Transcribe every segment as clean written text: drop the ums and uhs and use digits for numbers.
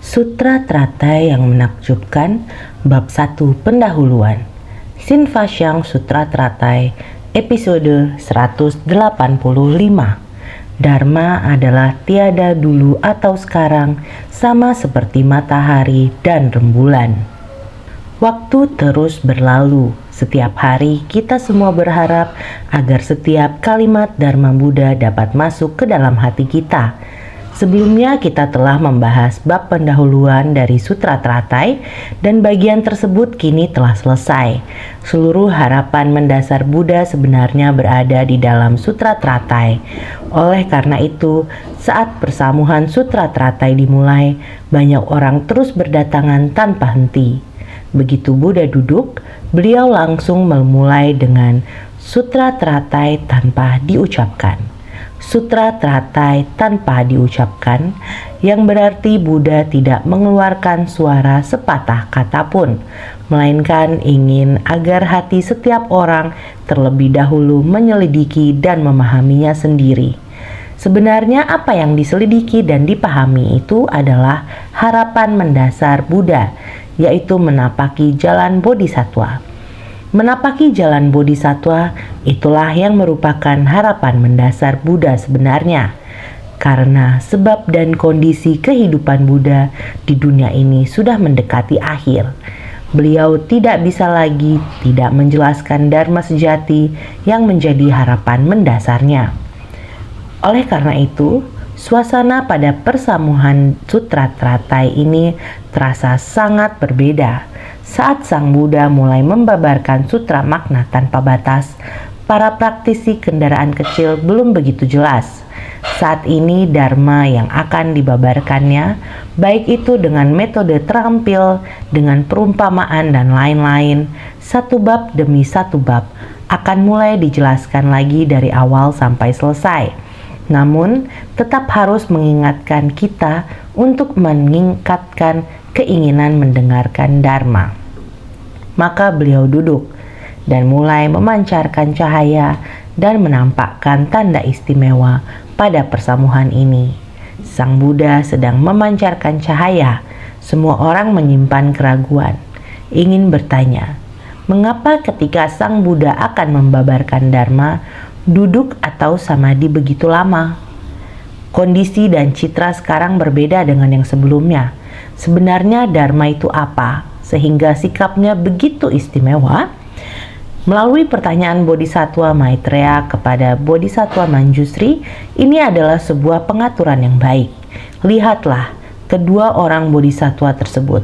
Sutra Teratai yang menakjubkan, Bab 1 Pendahuluan, Sinvasyang Sutra Teratai, episode 185. Dharma adalah tiada dulu atau sekarang, sama seperti matahari dan rembulan. Waktu terus berlalu. Setiap hari kita semua berharap agar setiap kalimat Dharma Buddha dapat masuk ke dalam hati kita. Sebelumnya kita telah membahas bab pendahuluan dari Sutra Teratai dan bagian tersebut kini telah selesai. Seluruh harapan mendasar Buddha sebenarnya berada di dalam Sutra Teratai. Oleh karena itu, saat persamuhan Sutra Teratai dimulai, banyak orang terus berdatangan tanpa henti. Begitu Buddha duduk, beliau langsung memulai dengan Sutra Teratai tanpa diucapkan. Sutra Teratai tanpa diucapkan, yang berarti Buddha tidak mengeluarkan suara sepatah kata pun, melainkan ingin agar hati setiap orang terlebih dahulu menyelidiki dan memahaminya sendiri. Sebenarnya apa yang diselidiki dan dipahami itu adalah harapan mendasar Buddha, yaitu menapaki jalan Bodhisattva. Menapaki jalan Bodhisattva itulah yang merupakan harapan mendasar Buddha sebenarnya. Karena sebab dan kondisi kehidupan Buddha di dunia ini sudah mendekati akhir. Beliau tidak bisa lagi tidak menjelaskan Dharma sejati yang menjadi harapan mendasarnya. Oleh karena itu, suasana pada persamuhan Sutra Teratai ini terasa sangat berbeda. Saat Sang Buddha mulai membabarkan sutra makna tanpa batas, para praktisi kendaraan kecil belum begitu jelas. Saat ini Dharma yang akan dibabarkannya, baik itu dengan metode terampil, dengan perumpamaan dan lain-lain, satu bab demi satu bab, akan mulai dijelaskan lagi dari awal sampai selesai. Namun, tetap harus mengingatkan kita untuk meningkatkan keinginan mendengarkan Dharma. Maka beliau duduk dan mulai memancarkan cahaya dan menampakkan tanda istimewa pada persamuhan ini. Sang Buddha sedang memancarkan cahaya. Semua orang menyimpan keraguan, ingin bertanya, mengapa ketika Sang Buddha akan membabarkan Dharma, duduk atau samadhi begitu lama? Kondisi dan citra sekarang berbeda dengan yang sebelumnya. Sebenarnya Dharma itu apa, sehingga sikapnya begitu istimewa? Melalui pertanyaan Bodhisattva Maitreya kepada Bodhisattva Manjusri, ini adalah sebuah pengaturan yang baik. Lihatlah kedua orang Bodhisattva tersebut.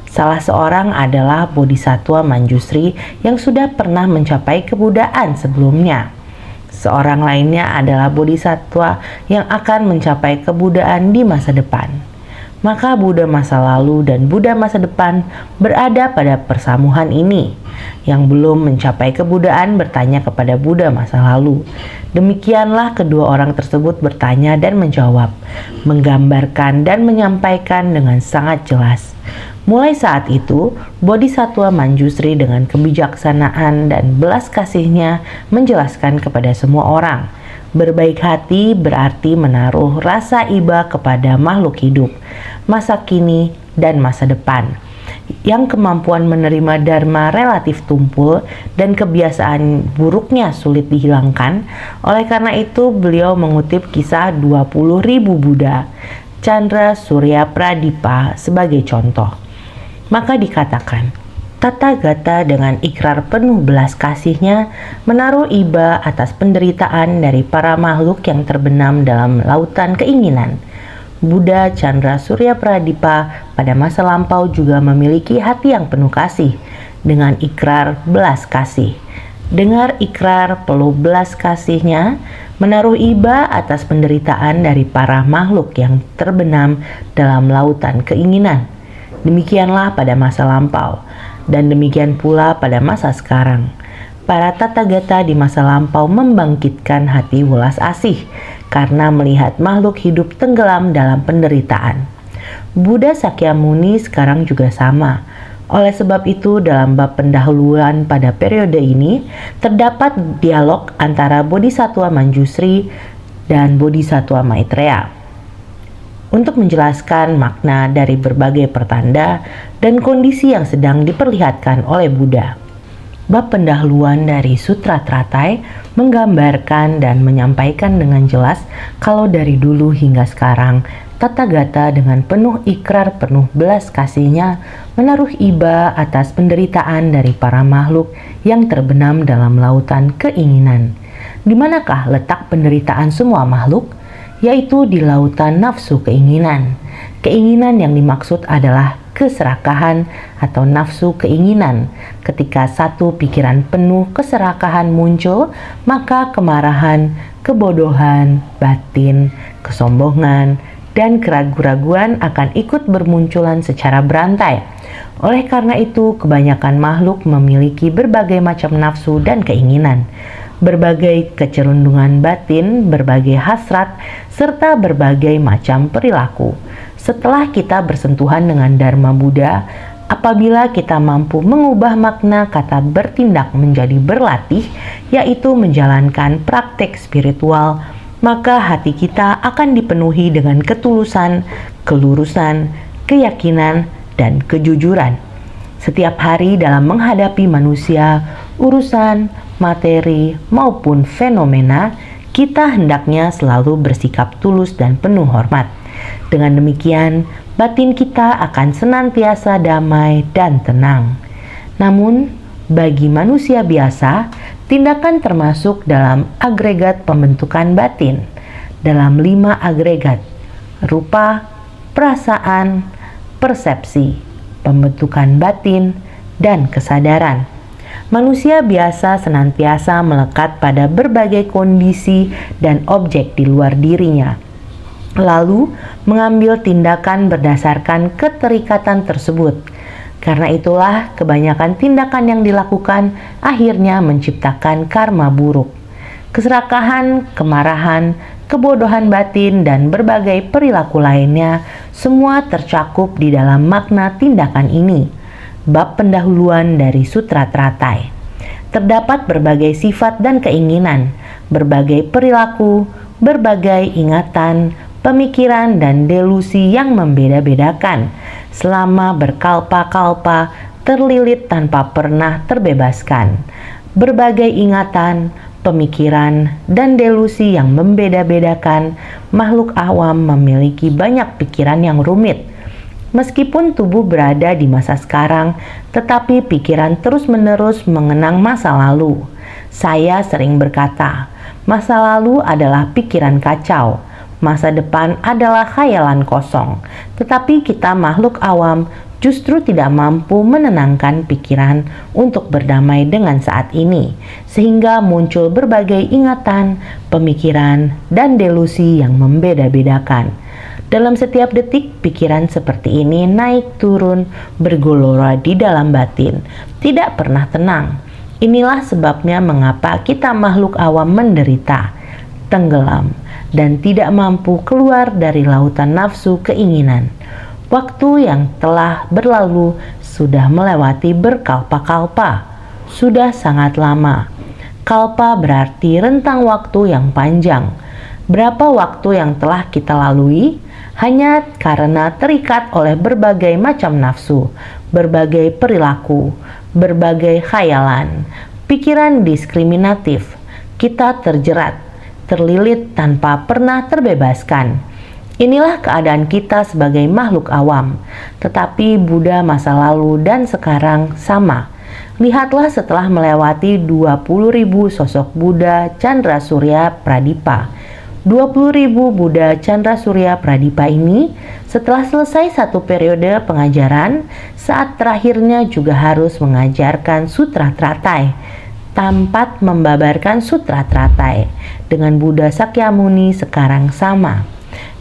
Salah seorang adalah Bodhisattva Manjusri yang sudah pernah mencapai kebudaan sebelumnya. Seorang lainnya adalah Bodhisattva yang akan mencapai kebudaan di masa depan. Maka Buddha masa lalu dan Buddha masa depan berada pada persamuhan ini. Yang belum mencapai kebudaan bertanya kepada Buddha masa lalu. Demikianlah kedua orang tersebut bertanya dan menjawab, menggambarkan dan menyampaikan dengan sangat jelas. Mulai saat itu, Bodhisattva Manjusri dengan kebijaksanaan dan belas kasihnya menjelaskan kepada semua orang. Berbaik hati berarti menaruh rasa iba kepada makhluk hidup, masa kini dan masa depan, yang kemampuan menerima Dharma relatif tumpul dan kebiasaan buruknya sulit dihilangkan. Oleh karena itu beliau mengutip kisah 20.000 Buddha, Chandra Surya Pradipa sebagai contoh. Maka dikatakan, Tathagata dengan ikrar penuh belas kasihnya menaruh iba atas penderitaan dari para makhluk yang terbenam dalam lautan keinginan. Buddha Chandra Surya Pradipa pada masa lampau juga memiliki hati yang penuh kasih dengan ikrar belas kasih. Dengar ikrar penuh belas kasihnya menaruh iba atas penderitaan dari para makhluk yang terbenam dalam lautan keinginan. Demikianlah pada masa lampau. Dan demikian pula pada masa sekarang. Para Tathagata di masa lampau membangkitkan hati welas asih karena melihat makhluk hidup tenggelam dalam penderitaan. Buddha Sakyamuni sekarang juga sama. Oleh sebab itu dalam bab pendahuluan pada periode ini terdapat dialog antara Bodhisattva Manjusri dan Bodhisattva Maitreya. untuk menjelaskan makna dari berbagai pertanda dan kondisi yang sedang diperlihatkan oleh Buddha. Bab pendahuluan dari Sutra Teratai menggambarkan dan menyampaikan dengan jelas kalau dari dulu hingga sekarang Tathagata dengan penuh ikrar penuh belas kasihnya menaruh iba atas penderitaan dari para makhluk yang terbenam dalam lautan keinginan. Di manakah letak penderitaan semua makhluk? Yaitu di lautan nafsu keinginan. Keinginan yang dimaksud adalah keserakahan atau nafsu keinginan. Ketika satu pikiran penuh keserakahan muncul, maka kemarahan, kebodohan, batin, kesombongan, dan keraguan-raguan akan ikut bermunculan secara berantai. Oleh karena itu, kebanyakan makhluk memiliki berbagai macam nafsu dan keinginan, berbagai kecerundungan batin, berbagai hasrat, serta berbagai macam perilaku. Setelah kita bersentuhan dengan Dharma Buddha, apabila kita mampu mengubah makna kata bertindak menjadi berlatih, yaitu menjalankan praktek spiritual, maka hati kita akan dipenuhi dengan ketulusan, kelurusan, keyakinan, dan kejujuran. Setiap hari dalam menghadapi manusia, urusan, materi, maupun fenomena, kita hendaknya selalu bersikap tulus dan penuh hormat. Dengan demikian, batin kita akan senantiasa damai dan tenang. Namun, bagi manusia biasa, tindakan termasuk dalam agregat pembentukan batin, dalam 5 agregat: rupa, perasaan, persepsi, pembentukan batin, dan kesadaran. Manusia biasa senantiasa melekat pada berbagai kondisi dan objek di luar dirinya, lalu mengambil tindakan berdasarkan keterikatan tersebut. Karena itulah kebanyakan tindakan yang dilakukan akhirnya menciptakan karma buruk. Keserakahan, kemarahan, kebodohan batin, dan berbagai perilaku lainnya semua tercakup di dalam makna tindakan ini. Bab pendahuluan dari Sutra Teratai. Terdapat berbagai sifat dan keinginan, berbagai perilaku, berbagai ingatan, pemikiran, dan delusi yang membeda-bedakan selama berkalpa-kalpa terlilit tanpa pernah terbebaskan. Berbagai ingatan, pemikiran, dan delusi yang membeda-bedakan, makhluk awam memiliki banyak pikiran yang rumit. Meskipun tubuh berada di masa sekarang, tetapi pikiran terus-menerus mengenang masa lalu. Saya sering berkata, masa lalu adalah pikiran kacau, masa depan adalah khayalan kosong. Tetapi kita makhluk awam justru tidak mampu menenangkan pikiran untuk berdamai dengan saat ini, sehingga muncul berbagai ingatan, pemikiran, dan delusi yang membeda-bedakan. Dalam setiap detik, pikiran seperti ini naik turun, bergelora di dalam batin, tidak pernah tenang. Inilah sebabnya mengapa kita makhluk awam menderita, tenggelam, dan tidak mampu keluar dari lautan nafsu keinginan. Waktu yang telah berlalu sudah melewati berkalpa-kalpa, sudah sangat lama. Kalpa berarti rentang waktu yang panjang. Berapa waktu yang telah kita lalui? Hanya karena terikat oleh berbagai macam nafsu, berbagai perilaku, berbagai khayalan, pikiran diskriminatif, kita terjerat, terlilit tanpa pernah terbebaskan. Inilah keadaan kita sebagai makhluk awam, tetapi Buddha masa lalu dan sekarang sama. Lihatlah setelah melewati 20.000 sosok Buddha Chandra Surya Pradipa. 20.000 Buddha Chandra Surya Pradipa ini setelah selesai satu periode pengajaran, saat terakhirnya juga harus mengajarkan Sutra Teratai. Tampat membabarkan Sutra Teratai dengan Buddha Sakyamuni sekarang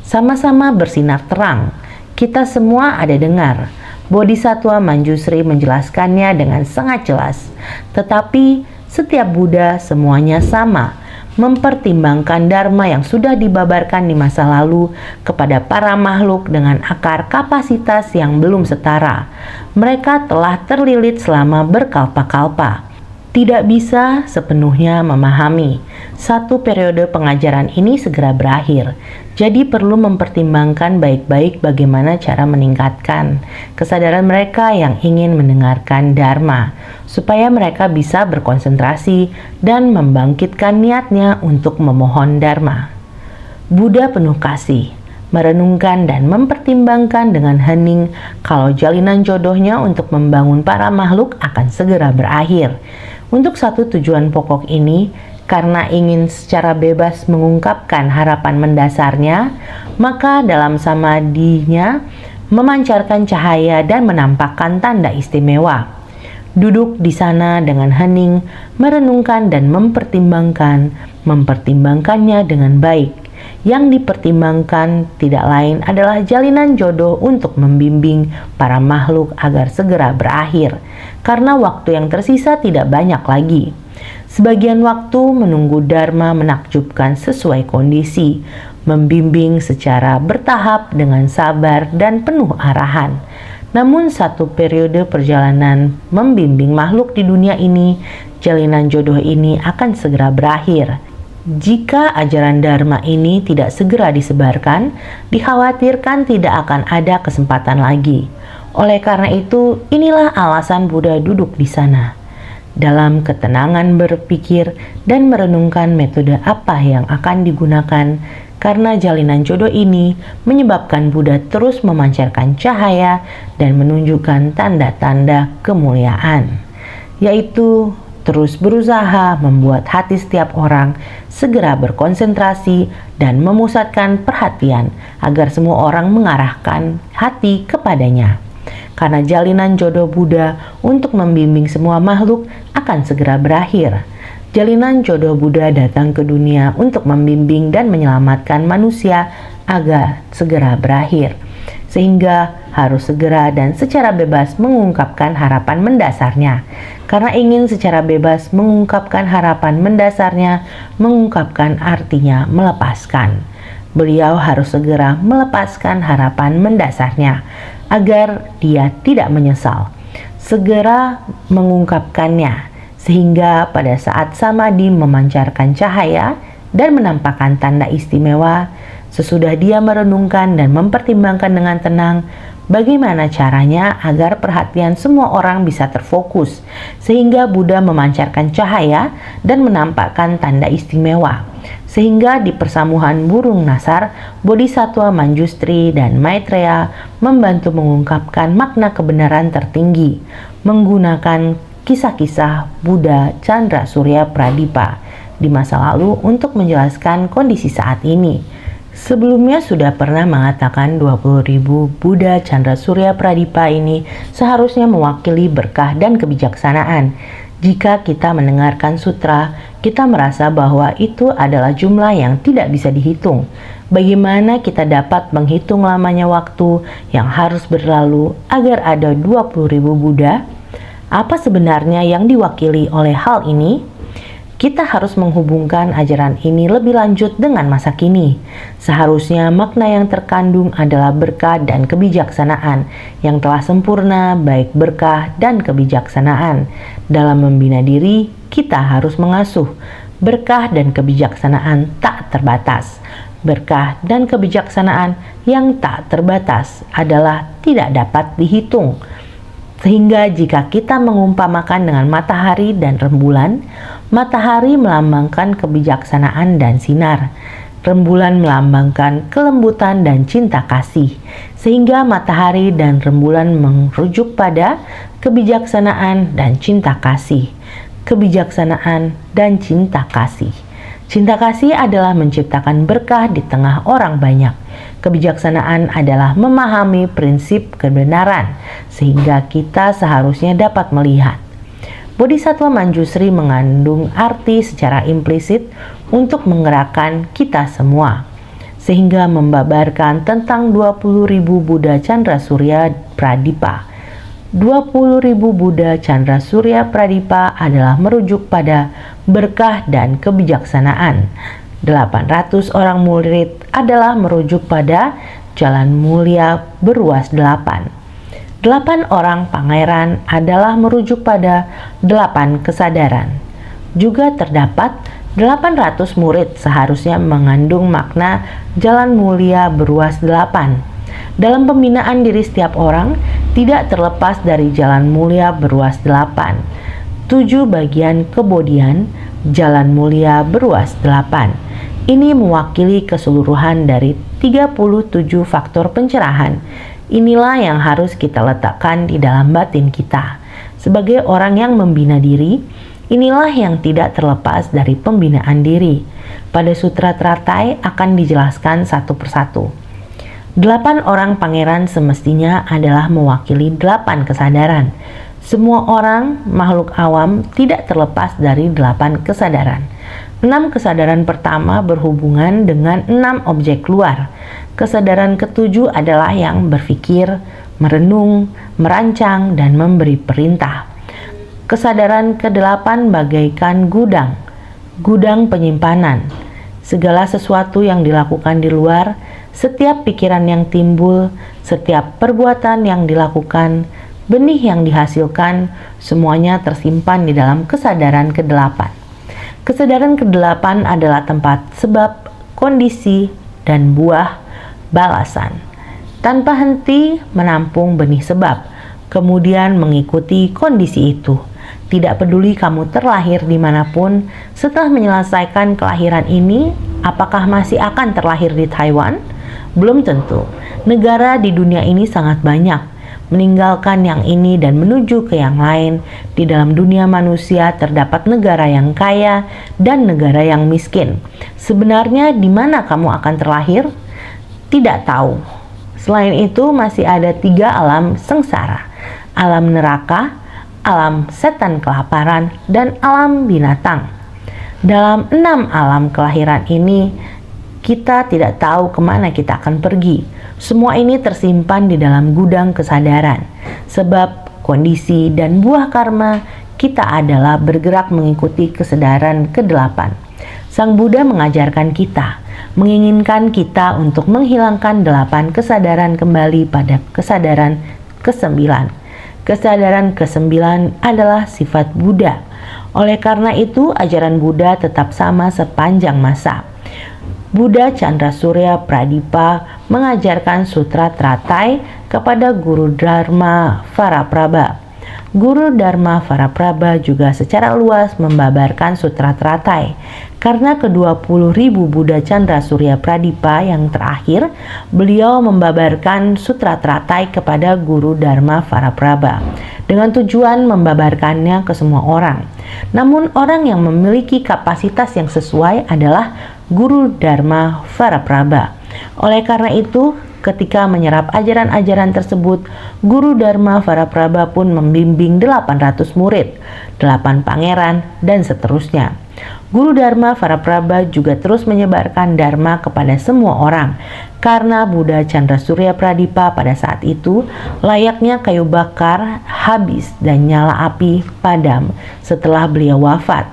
sama-sama bersinar terang. Kita semua ada dengar. Bodhisattva Manjusri menjelaskannya dengan sangat jelas. Tetapi setiap Buddha semuanya sama, mempertimbangkan dharma yang sudah dibabarkan di masa lalu kepada para makhluk dengan akar kapasitas yang belum setara. Mereka telah terlilit selama berkalpa-kalpa. tidak bisa sepenuhnya memahami. Satu periode pengajaran ini segera berakhir, jadi perlu mempertimbangkan baik-baik bagaimana cara meningkatkan kesadaran mereka yang ingin mendengarkan Dharma, supaya mereka bisa berkonsentrasi dan membangkitkan niatnya untuk memohon Dharma. Buddha penuh kasih, merenungkan dan mempertimbangkan dengan hening kalau jalinan jodohnya untuk membangun para makhluk akan segera berakhir. Untuk satu tujuan pokok ini, karena ingin secara bebas mengungkapkan harapan mendasarnya, maka dalam samadinya memancarkan cahaya dan menampakkan tanda istimewa. Duduk di sana dengan hening, merenungkan dan mempertimbangkannya dengan baik. Yang dipertimbangkan tidak lain adalah jalinan jodoh untuk membimbing para makhluk agar segera berakhir, karena waktu yang tersisa tidak banyak lagi. Sebagian waktu menunggu Dharma menakjubkan sesuai kondisi, membimbing secara bertahap dengan sabar dan penuh arahan. Namun satu periode perjalanan membimbing makhluk di dunia ini, jalinan jodoh ini akan segera berakhir. Jika ajaran Dharma ini tidak segera disebarkan, dikhawatirkan tidak akan ada kesempatan lagi. Oleh karena itu, inilah alasan Buddha duduk di sana. Dalam ketenangan berpikir dan merenungkan metode apa yang akan digunakan, karena jalinan jodoh ini menyebabkan Buddha terus memancarkan cahaya dan menunjukkan tanda-tanda kemuliaan, yaitu terus berusaha membuat hati setiap orang segera berkonsentrasi dan memusatkan perhatian agar semua orang mengarahkan hati kepadanya. Karena jalinan jodoh Buddha untuk membimbing semua makhluk akan segera berakhir. Jalinan jodoh Buddha datang ke dunia untuk membimbing dan menyelamatkan manusia agar segera berakhir, sehingga harus segera dan secara bebas mengungkapkan harapan mendasarnya. Karena ingin secara bebas mengungkapkan harapan mendasarnya, mengungkapkan artinya melepaskan. Beliau harus segera melepaskan harapan mendasarnya agar dia tidak menyesal. Segera mengungkapkannya, sehingga pada saat samadhi memancarkan cahaya dan menampakkan tanda istimewa, sesudah dia merenungkan dan mempertimbangkan dengan tenang bagaimana caranya agar perhatian semua orang bisa terfokus, sehingga Buddha memancarkan cahaya dan menampakkan tanda istimewa, sehingga di persamuhan burung nasar, Bodhisattva Manjustri dan Maitreya membantu mengungkapkan makna kebenaran tertinggi, menggunakan kisah-kisah Buddha Chandra Surya Pradipa di masa lalu untuk menjelaskan kondisi saat ini. Sebelumnya sudah pernah mengatakan 20.000 Buddha Chandra Surya Pradipa ini seharusnya mewakili berkah dan kebijaksanaan. Jika kita mendengarkan sutra, kita merasa bahwa itu adalah jumlah yang tidak bisa dihitung. Bagaimana kita dapat menghitung lamanya waktu yang harus berlalu agar ada 20.000 Buddha? Apa sebenarnya yang diwakili oleh hal ini? Kita harus menghubungkan ajaran ini lebih lanjut dengan masa kini. Seharusnya makna yang terkandung adalah berkah dan kebijaksanaan yang telah sempurna, baik berkah dan kebijaksanaan. Dalam membina diri, kita harus mengasuh berkah dan kebijaksanaan tak terbatas. Berkah dan kebijaksanaan yang tak terbatas adalah tidak dapat dihitung. Sehingga jika kita mengumpamakan dengan matahari dan rembulan, matahari melambangkan kebijaksanaan dan sinar, rembulan melambangkan kelembutan dan cinta kasih, sehingga matahari dan rembulan merujuk pada kebijaksanaan dan cinta kasih, kebijaksanaan dan cinta kasih. Cinta kasih adalah menciptakan berkah di tengah orang banyak. Kebijaksanaan adalah memahami prinsip kebenaran, sehingga kita seharusnya dapat melihat. Bodhisattva Manjusri mengandung arti secara implisit untuk menggerakkan kita semua, sehingga membabarkan tentang 20.000 Buddha Chandra Surya Pradipa. 20.000 Buddha Chandra Surya Pradipa adalah merujuk pada berkah dan kebijaksanaan. 800 orang murid adalah merujuk pada jalan mulia beruas 8. 8 orang pangeran adalah merujuk pada 8 kesadaran. Juga terdapat 800 murid seharusnya mengandung makna jalan mulia beruas 8. Dalam pembinaan diri setiap orang tidak terlepas dari jalan mulia beruas 8. 7 bagian kebodian jalan mulia beruas 8. Ini mewakili keseluruhan dari 37 faktor pencerahan. Inilah yang harus kita letakkan di dalam batin kita. Sebagai orang yang membina diri, inilah yang tidak terlepas dari pembinaan diri. Pada Sutra Teratai akan dijelaskan satu persatu. 8 orang pangeran semestinya adalah mewakili 8 kesadaran. Semua orang, makhluk awam, tidak terlepas dari 8 kesadaran. 6 kesadaran pertama berhubungan dengan 6 objek luar. Kesadaran ketujuh adalah yang berpikir, merenung, merancang, dan memberi perintah. Kesadaran ke-8 bagaikan gudang penyimpanan. Segala sesuatu yang dilakukan di luar, setiap pikiran yang timbul, setiap perbuatan yang dilakukan, benih yang dihasilkan, semuanya tersimpan di dalam kesadaran ke-8. Kesadaran ke-8 adalah tempat sebab, kondisi, dan buah balasan. Tanpa henti menampung benih sebab, kemudian mengikuti kondisi itu. Tidak peduli kamu terlahir dimanapun, setelah menyelesaikan kelahiran ini, apakah masih akan terlahir di Taiwan? Belum tentu. Negara di dunia ini sangat banyak. Meninggalkan yang ini dan menuju ke yang lain. Di dalam dunia manusia terdapat negara yang kaya dan negara yang miskin. Sebenarnya di mana kamu akan terlahir? Tidak tahu. Selain itu masih ada 3 alam sengsara. Alam neraka, alam setan kelaparan, dan alam binatang. Dalam 6 alam kelahiran ini, kita tidak tahu kemana kita akan pergi. Semua ini tersimpan di dalam gudang kesadaran. Sebab, kondisi, dan buah karma kita adalah bergerak mengikuti kesadaran ke-8. Sang Buddha mengajarkan kita, menginginkan kita untuk menghilangkan 8 kesadaran kembali pada kesadaran ke-9. Kesadaran ke-9 adalah sifat Buddha. Oleh karena itu, ajaran Buddha tetap sama sepanjang masa. Buddha Chandra Surya Pradipa mengajarkan Sutra Teratai kepada Guru Dharma Varaprabha. Guru Dharma Varaprabha juga secara luas membabarkan Sutra Teratai. Karena ke-20.000 Buddha Chandra Surya Pradipa yang terakhir, beliau membabarkan Sutra Teratai kepada Guru Dharma Varaprabha dengan tujuan membabarkannya ke semua orang. Namun orang yang memiliki kapasitas yang sesuai adalah Guru Dharma Varaprabha. Oleh karena itu, ketika menyerap ajaran-ajaran tersebut, Guru Dharma Varaprabha pun membimbing 800 murid, 8 pangeran, dan seterusnya. Guru Dharma Varaprabha juga terus menyebarkan Dharma kepada semua orang. Karena Buddha Chandra Surya Pradipa pada saat itu layaknya kayu bakar habis dan nyala api padam setelah beliau wafat.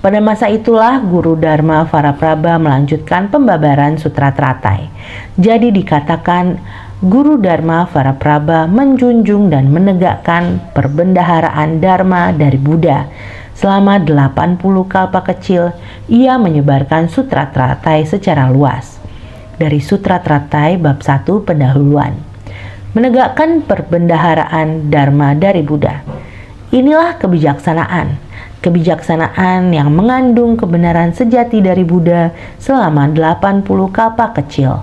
Pada masa itulah Guru Dharma Varaprabha melanjutkan pembabaran Sutra Teratai. Jadi dikatakan Guru Dharma Varaprabha menjunjung dan menegakkan perbendaharaan Dharma dari Buddha. Selama 80 kalpa kecil, ia menyebarkan Sutra Teratai secara luas. Dari Sutra Teratai bab 1 pendahuluan. Menegakkan perbendaharaan Dharma dari Buddha. Inilah kebijaksanaan. Kebijaksanaan yang mengandung kebenaran sejati dari Buddha selama 80 kalpa kecil.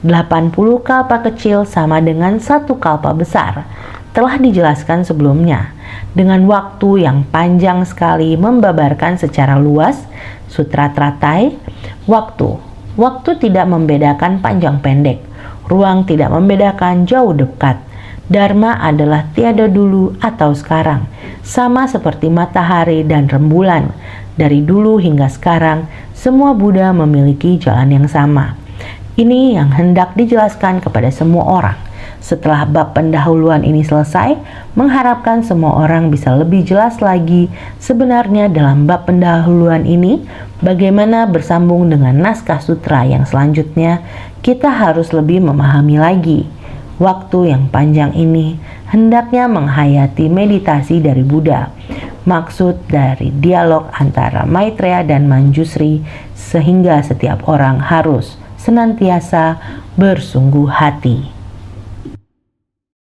80 kalpa kecil sama dengan 1 kalpa besar. Telah dijelaskan sebelumnya. Dengan waktu yang panjang sekali membabarkan secara luas Sutra Teratai, waktu tidak membedakan panjang pendek, ruang tidak membedakan jauh dekat. Dharma adalah tiada dulu atau sekarang, sama seperti matahari dan rembulan. Dari dulu hingga sekarang, semua Buddha memiliki jalan yang sama. Ini yang hendak dijelaskan kepada semua orang. Setelah bab pendahuluan ini selesai, mengharapkan semua orang bisa lebih jelas lagi sebenarnya dalam bab pendahuluan ini, bagaimana bersambung dengan naskah sutra yang selanjutnya, kita harus lebih memahami lagi. Waktu yang panjang ini hendaknya menghayati meditasi dari Buddha. Maksud dari dialog antara Maitreya dan Manjusri sehingga setiap orang harus senantiasa bersungguh hati.